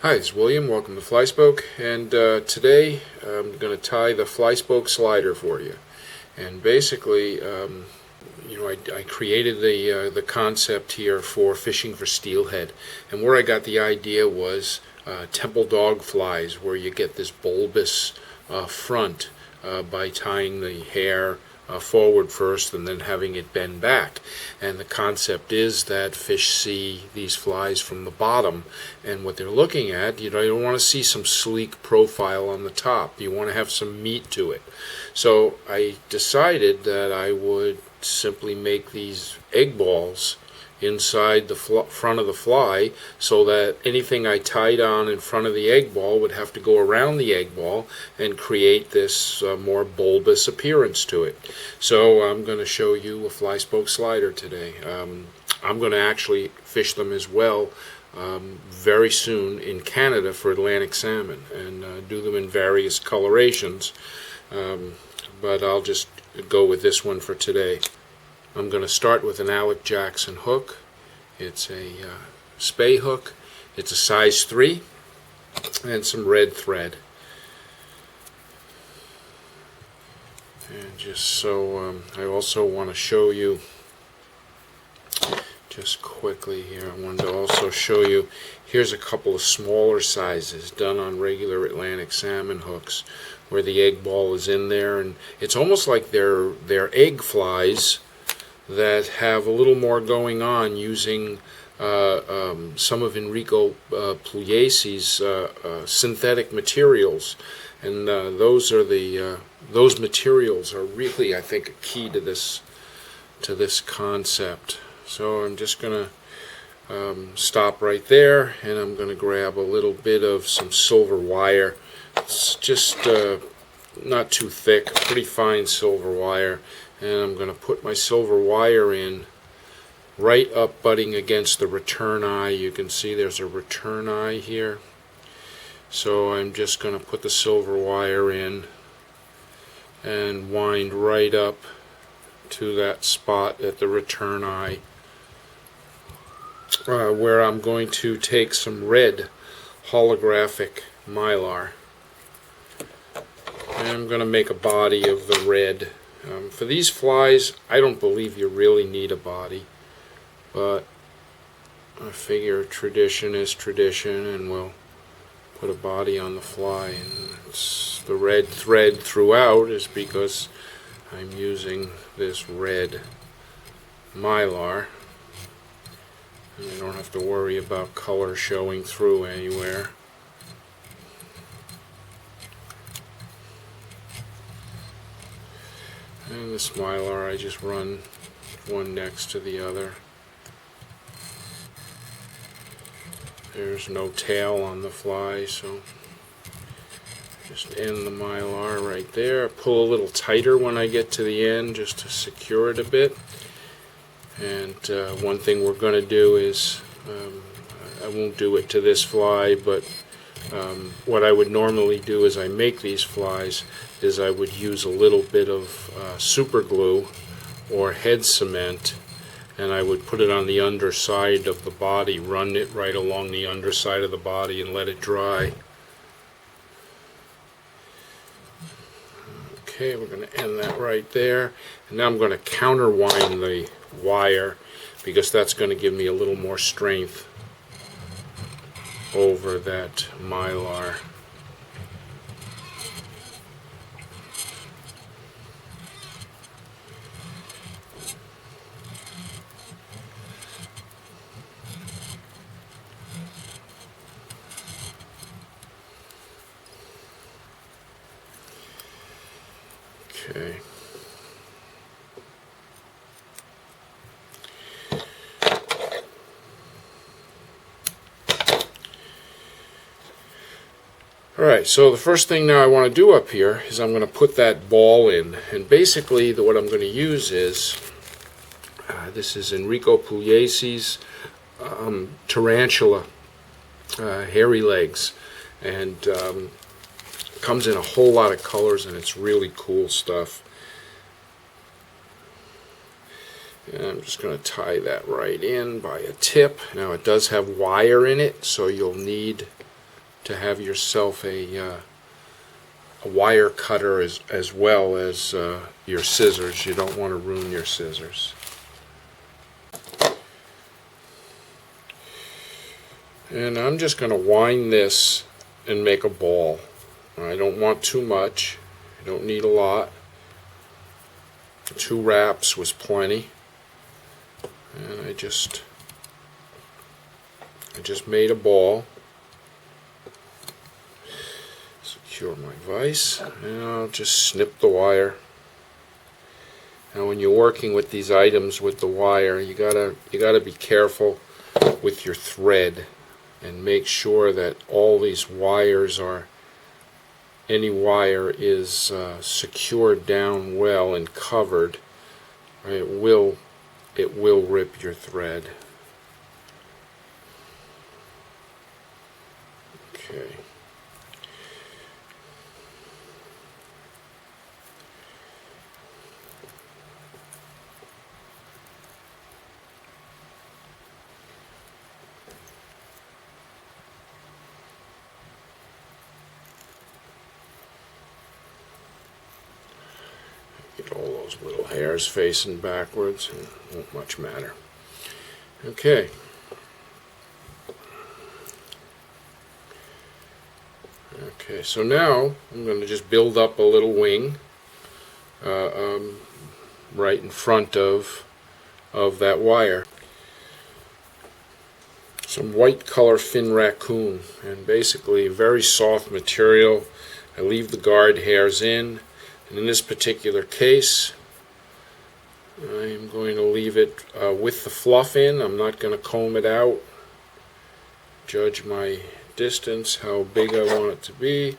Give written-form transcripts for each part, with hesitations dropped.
Hi, it's William. Welcome to FlySpoke, and today I'm going to tie the FlySpoke slider for you. And basically, I created the concept here for fishing for steelhead, and where I got the idea was temple dog flies, where you get this bulbous front by tying the hair forward first and then having it bend back. And the concept is that fish see these flies from the bottom, and what they're looking at, you don't want to see some sleek profile on the top. You want to have some meat to it. So I decided that I would simply make these egg balls inside the front of the fly, so that anything I tied on in front of the egg ball would have to go around the egg ball and create this more bulbous appearance to it. So I'm going to show you a FlySpoke slider today. I'm going to actually fish them as well very soon in Canada for Atlantic salmon, and do them in various colorations, but I'll just go with this one for today. I'm going to start with an Alec Jackson hook. It's a spay hook. It's a size 3 and some red thread. And just so I also want to show you just quickly here, I wanted to also show you, here's a couple of smaller sizes done on regular Atlantic salmon hooks where the egg ball is in there, and it's almost like they're egg flies that have a little more going on, using some of Enrico Pugliesi's synthetic materials, and those materials are really, I think, a key to this concept. So I'm just going to stop right there, and I'm going to grab a little bit of some silver wire. It's just not too thick, pretty fine silver wire. And I'm going to put my silver wire in right up butting against the return eye. You can see there's a return eye here. So I'm just going to put the silver wire in and wind right up to that spot at the return eye, where I'm going to take some red holographic mylar. And I'm going to make a body of the red. For these flies, I don't believe you really need a body, but I figure tradition is tradition, and we'll put a body on the fly. And it's the red thread throughout is because I'm using this red mylar, and I don't have to worry about color showing through anywhere. And this mylar, I just run one next to the other. There's no tail on the fly, so just end the mylar right there. Pull a little tighter when I get to the end, just to secure it a bit. And one thing we're going to do is, I won't do it to this fly, but what I would normally do as I make these flies is I would use a little bit of super glue or head cement, and I would put it on the underside of the body, run it right along the underside of the body, and let it dry. Okay, we're going to end that right there, and now I'm going to counterwind the wire, because that's going to give me a little more strength over that mylar. Okay. Alright, so the first thing now I want to do up here is I'm going to put that ball in, and basically what I'm going to use is, this is Enrico Pugliesi's tarantula hairy legs, and comes in a whole lot of colors, and it's really cool stuff. And I'm just going to tie that right in by a tip. Now it does have wire in it, so you'll need to have yourself a wire cutter as well as your scissors. You don't want to ruin your scissors. And I'm just going to wind this and make a ball. I don't want too much. I don't need a lot. 2 wraps was plenty. And I just made a ball. Secure my vise, and I'll just snip the wire. Now when you're working with these items with the wire, you gotta be careful with your thread and make sure that all these wires any wire is secured down well and covered. It will rip your thread. Okay. Get all those little hairs facing backwards, and it won't much matter. Okay. Okay, so now I'm going to just build up a little wing right in front of that wire. Some white color fin raccoon, and basically very soft material. I leave the guard hairs in, and in this particular case I am going to leave it with the fluff in. I'm not going to comb it out. Judge my distance, how big I want it to be.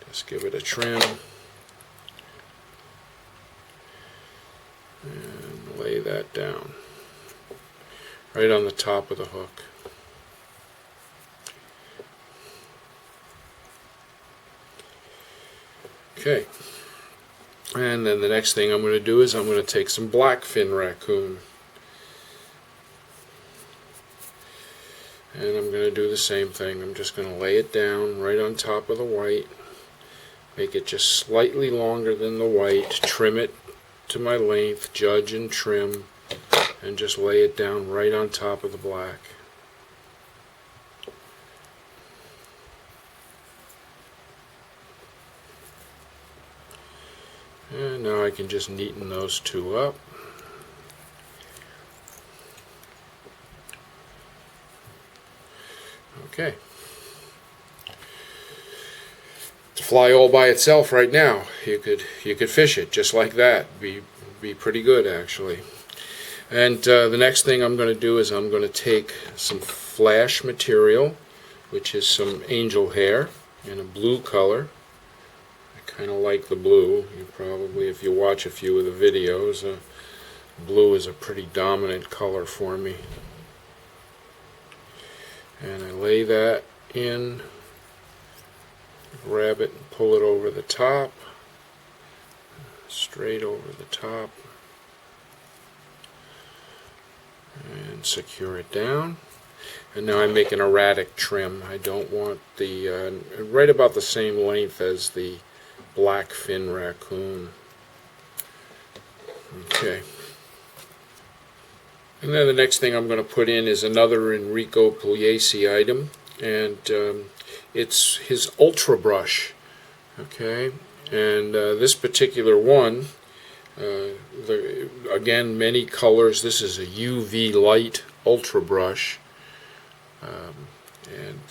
Just give it a trim and lay that down right on the top of the hook. Okay, and then the next thing I'm going to do is I'm going to take some black fin raccoon, and I'm going to do the same thing. I'm just going to lay it down right on top of the white, make it just slightly longer than the white, trim it to my length, judge and trim, and just lay it down right on top of the black. And now I can just neaten those two up. Okay. To fly all by itself right now, you could fish it just like that. Be pretty good actually. And the next thing I'm going to do is I'm going to take some flash material, which is some angel hair in a blue color. Kind of like the blue. You probably, if you watch a few of the videos, blue is a pretty dominant color for me. And I lay that in, grab it and pull it over the top, straight over the top, and secure it down. And now I make an erratic trim. I don't want the right about the same length as the black fin raccoon. Okay. And then the next thing I'm going to put in is another Enrico Pugliese item, and it's his Ultra Brush. Okay, and this particular one, again, many colors. This is a UV light Ultra Brush, and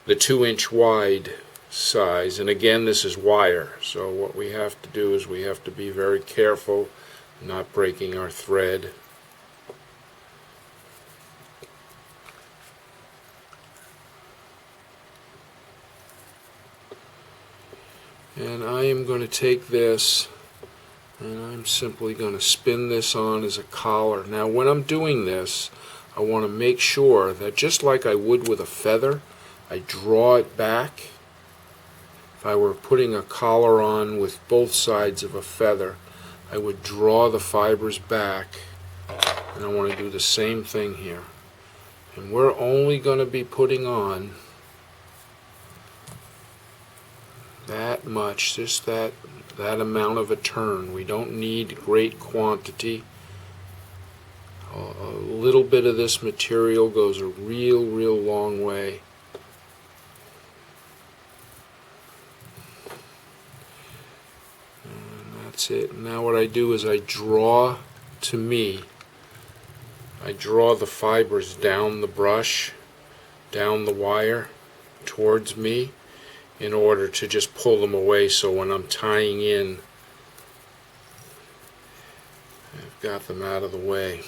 the 2-inch wide size, and again this is wire, so what we have to do is we have to be very careful not breaking our thread. And I am going to take this and I'm simply going to spin this on as a collar. Now when I'm doing this, I want to make sure that just like I would with a feather, I draw it back. If I were putting a collar on with both sides of a feather, I would draw the fibers back, and I want to do the same thing here. And we're only going to be putting on that much, just that amount of a turn. We don't need great quantity. A little bit of this material goes a real long way. And that's it. Now what I do is I draw the fibers down the brush, down the wire towards me, in order to just pull them away, so when I'm tying in, I've got them out of the way.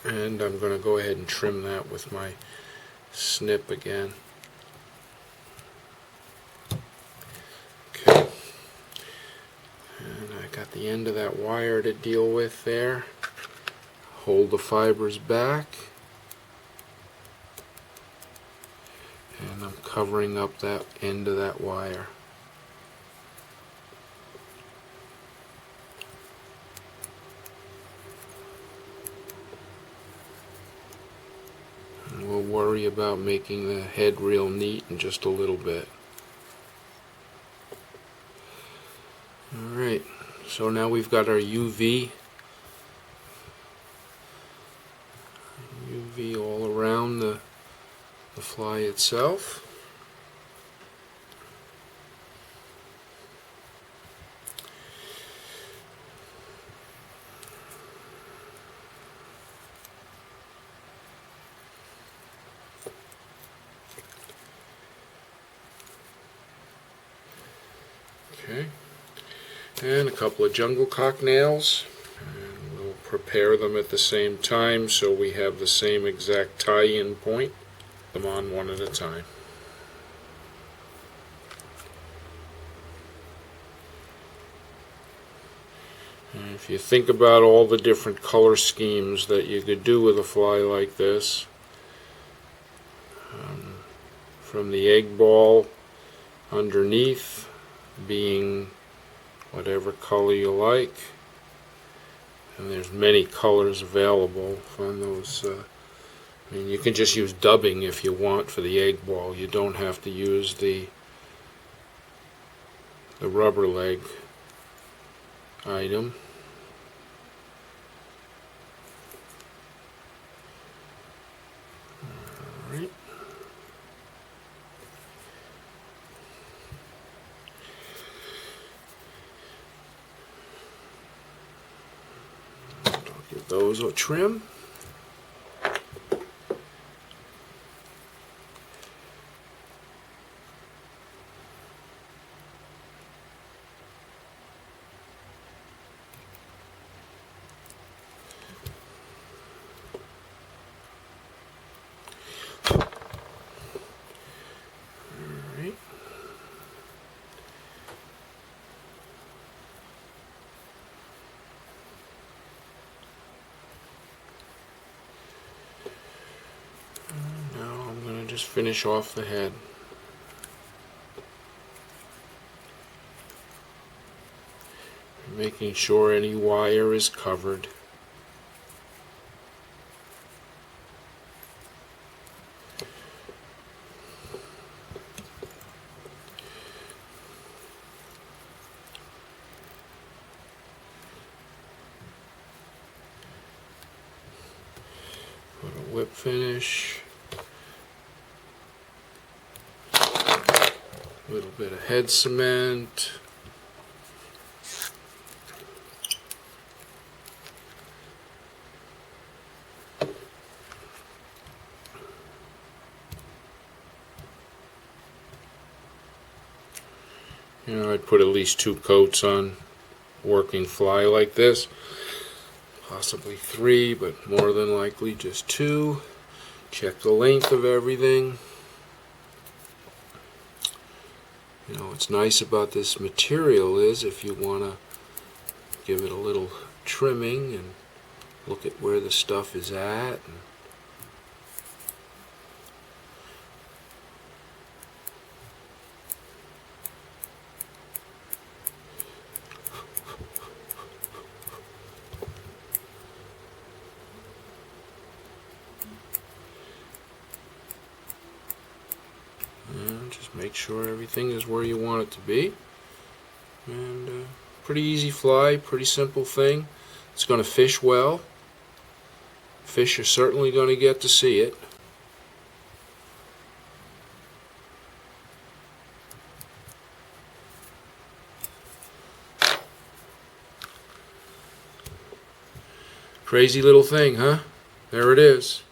And I'm going to go ahead and trim that with my snip again. Okay. And I got the end of that wire to deal with there. Hold the fibers back. And I'm covering up that end of that wire. And we'll worry about making the head real neat in just a little bit. Alright, so now we've got our UV all around the fly itself. Okay, and a couple of jungle cock nails, and we'll prepare them at the same time so we have the same exact tie-in point. Them on one at a time. And if you think about all the different color schemes that you could do with a fly like this, from the egg ball underneath being whatever color you like, and there's many colors available on those. I mean, you can just use dubbing if you want for the egg ball. You don't have to use the rubber leg item. Alright. I'll give those a trim. Just finish off the head. Making sure any wire is covered. Put a whip finish. A little bit of head cement. You know, I'd put at least 2 coats on working fly like this. Possibly 3, but more than likely just 2. Check the length of everything. You know, what's nice about this material is if you want to give it a little trimming and look at where the stuff is at. Just make sure everything is where you want it to be. And pretty easy fly, pretty simple thing. It's going to fish well. Fish are certainly going to get to see it. Crazy little thing, huh? There it is.